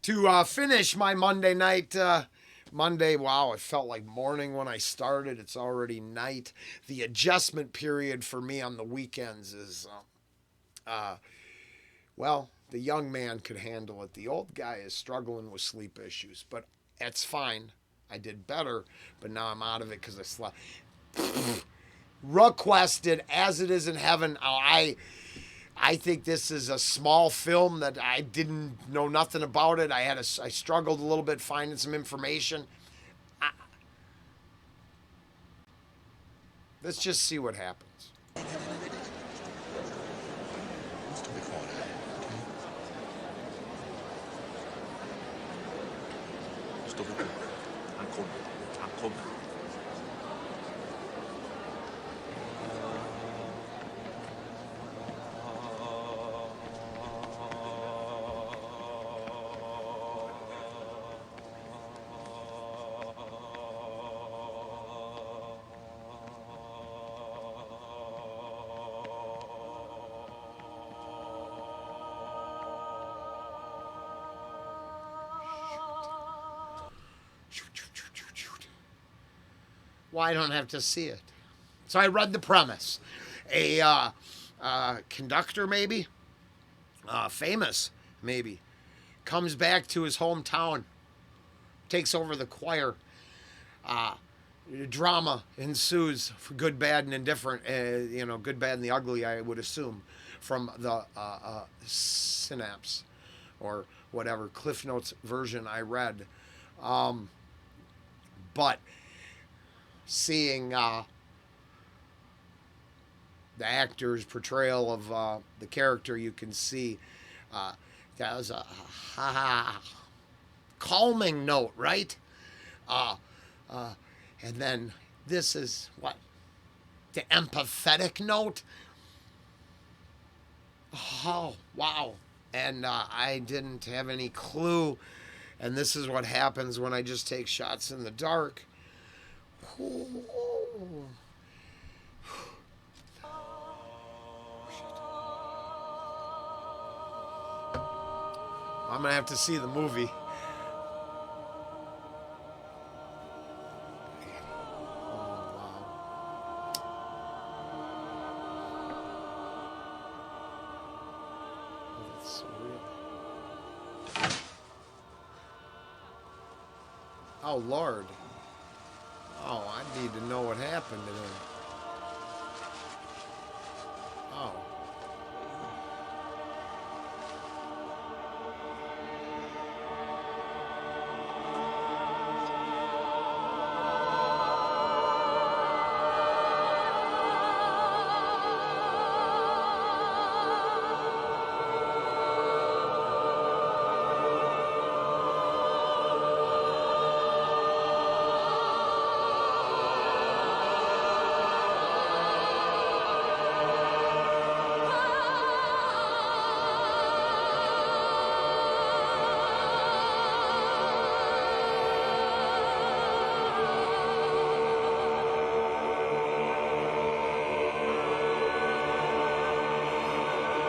To finish my Monday night. Monday, wow, it felt like morning when I started. It's already night. The adjustment period for me on the weekends is, well, the young man could handle it. The old guy is struggling with sleep issues, but it's fine. I did better, but now I'm out of it because I slept. Requested as it is in heaven. I think this is a small film that I didn't know nothing about it. I struggled a little bit finding some information. Let's just see what happens. Sto becore, sto becore. Ancora. Well, I don't have to see it. So I read the premise. A conductor, maybe, famous, maybe, comes back to his hometown, takes over the choir. Uh, Drama ensues for good, bad, and indifferent. Good, bad, and the ugly, I would assume, from the synapse or whatever Cliff Notes version I read. But seeing the actor's portrayal of the character, you can see that was a calming note, right? Uh, and then this is what? The empathetic note? Oh, wow. And I didn't have any clue. And this is what happens when I just take shots in the dark. Ooh. I'm going to have to see the movie. Oh, Lord. Oh, I need to know what happened to him. Oh.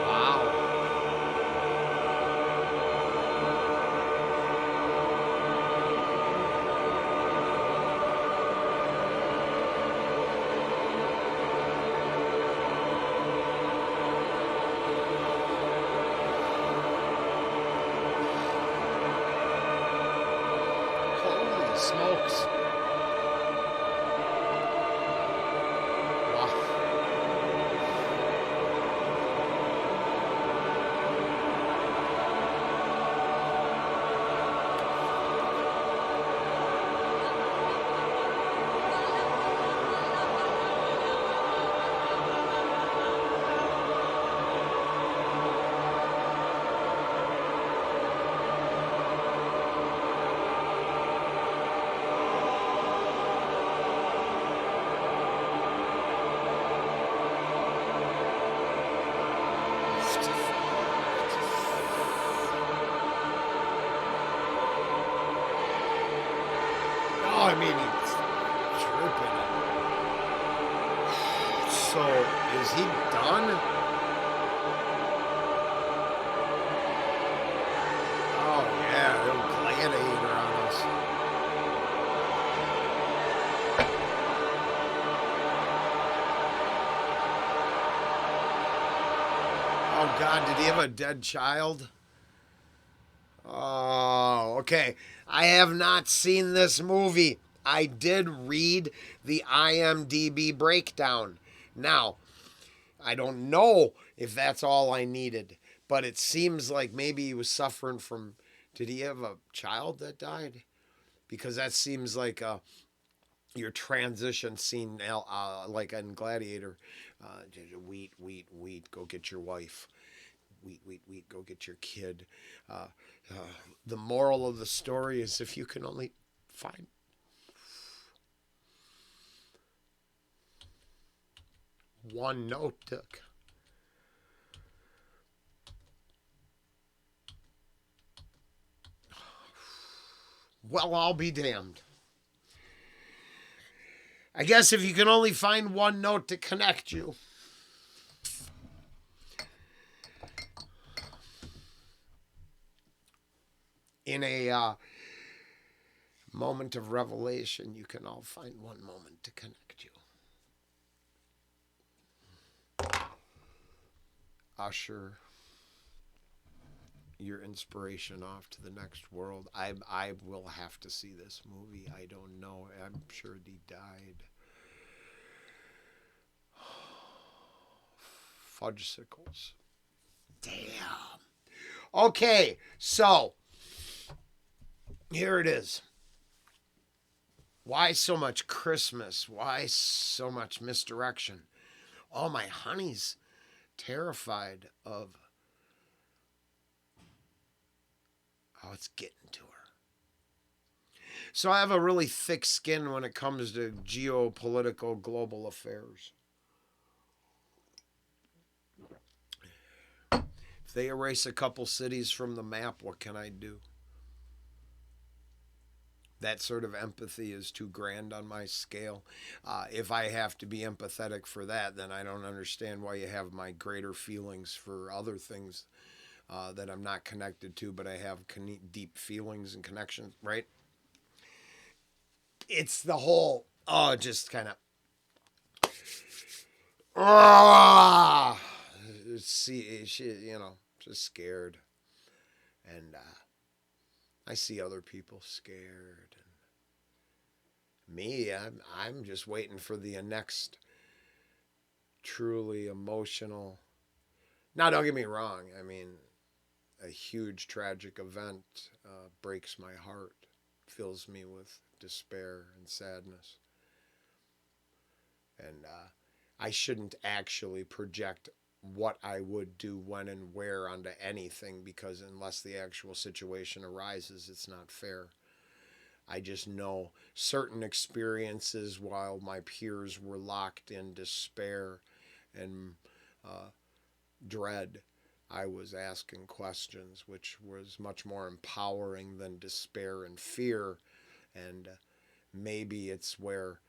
Wow. Holy smokes. Wow. Oh, I mean, he's tripping. So, is he done? Oh, yeah, God, did he have a dead child? Oh, okay. I have not seen this movie. I did read the IMDb breakdown. Now, I don't know if that's all I needed, but it seems like maybe he was suffering from. Did he have a child that died? Because that seems like your transition scene, like in Gladiator. Wheat, wheat, wheat, go get your wife. Wheat, wheat, wheat, go get your kid. Uh, uh, the moral of the story is if you can only find one note, Dick. Well, I'll be damned. I guess if you can only find one note to connect you. In a moment of revelation, you can all find one moment to connect you. Usher your inspiration off to the next world. I will have to see this movie. I don't know. I'm sure he died. Fudgesicles. Damn. Okay, so here it is. Why so much Christmas? Why so much misdirection? Oh, my honey's terrified of how it's getting to her. So I have a really thick skin when it comes to geopolitical global affairs. If they erase a couple cities from the map, what can I do? That sort of empathy is too grand on my scale. If I have to be empathetic for that, then I don't understand why you have my greater feelings for other things that I'm not connected to, but I have deep feelings and connections, right? It's the whole, just kind of, see, just scared. And I see other people scared. And me, I'm just waiting for the next truly emotional. Now, don't get me wrong. I mean, a huge tragic event breaks my heart, fills me with despair and sadness. And I shouldn't actually project what I would do when and where onto anything because unless the actual situation arises, it's not fair. I just know certain experiences while my peers were locked in despair and dread. I was asking questions, which was much more empowering than despair and fear. And maybe it's where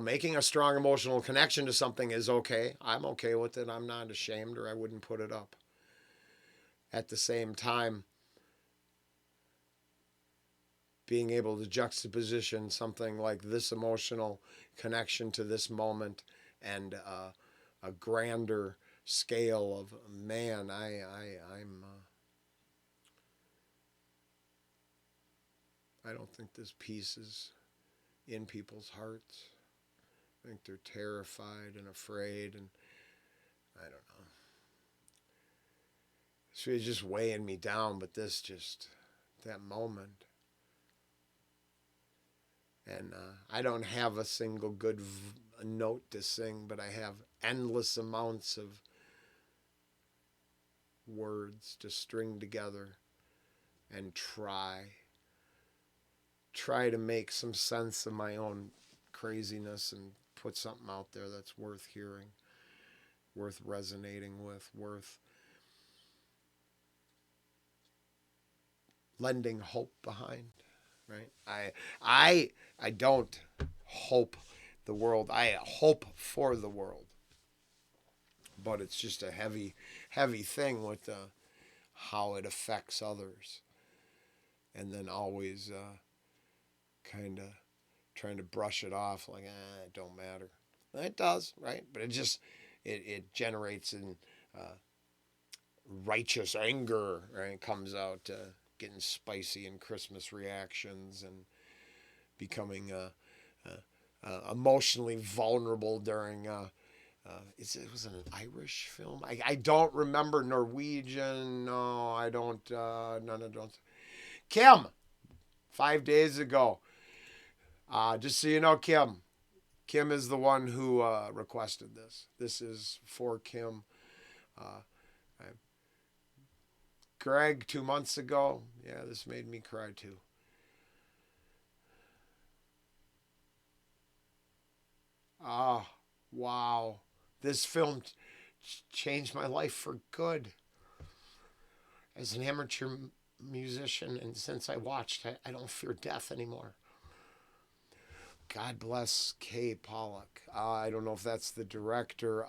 making a strong emotional connection to something is okay. I'm okay with it. I'm not ashamed or I wouldn't put it up. At the same time, being able to juxtaposition something like this emotional connection to this moment and a grander scale of man, I don't think this peace is in people's hearts. I think they're terrified and afraid, and I don't know. So it's just weighing me down, but that moment. And I don't have a single good note to sing, but I have endless amounts of words to string together and try to make some sense of my own craziness and put something out there that's worth hearing, worth resonating with, worth lending hope behind, right? I don't hope the world. I hope for the world. But it's just a heavy thing with how it affects others. And then always kind of trying to brush it off like, it don't matter. It does, right? But it generates in righteous anger, right? It comes out getting spicy in Christmas reactions and becoming emotionally vulnerable during. It was an Irish film. I don't remember Norwegian. No, I don't. None of those. Kim, 5 days ago. Just so you know, Kim. Kim is the one who requested this. This is for Kim. Uh, Greg, 2 months ago. Yeah, this made me cry too. Ah, wow. This film changed my life for good. As an amateur musician, and since I watched, I don't fear death anymore. God bless Kay Pollock. I don't know if that's the director,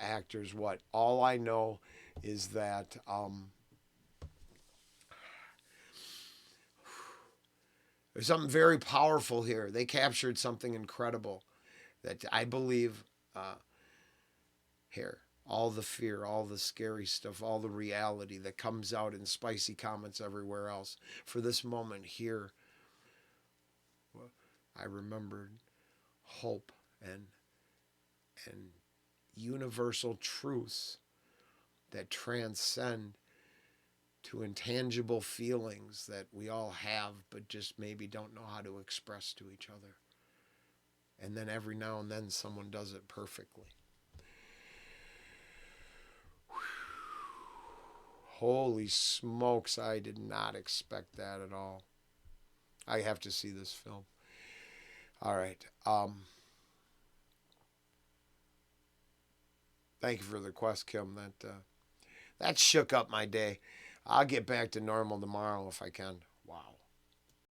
actors, what. All I know is that there's something very powerful here. They captured something incredible that I believe here. All the fear, all the scary stuff, all the reality that comes out in spicy comments everywhere else. For this moment here, I remembered hope and universal truths that transcend to intangible feelings that we all have but just maybe don't know how to express to each other. And then every now and then someone does it perfectly. Holy smokes, I did not expect that at all. I have to see this film. All right. Thank you for the request, Kim. That shook up my day. I'll get back to normal tomorrow if I can. Wow.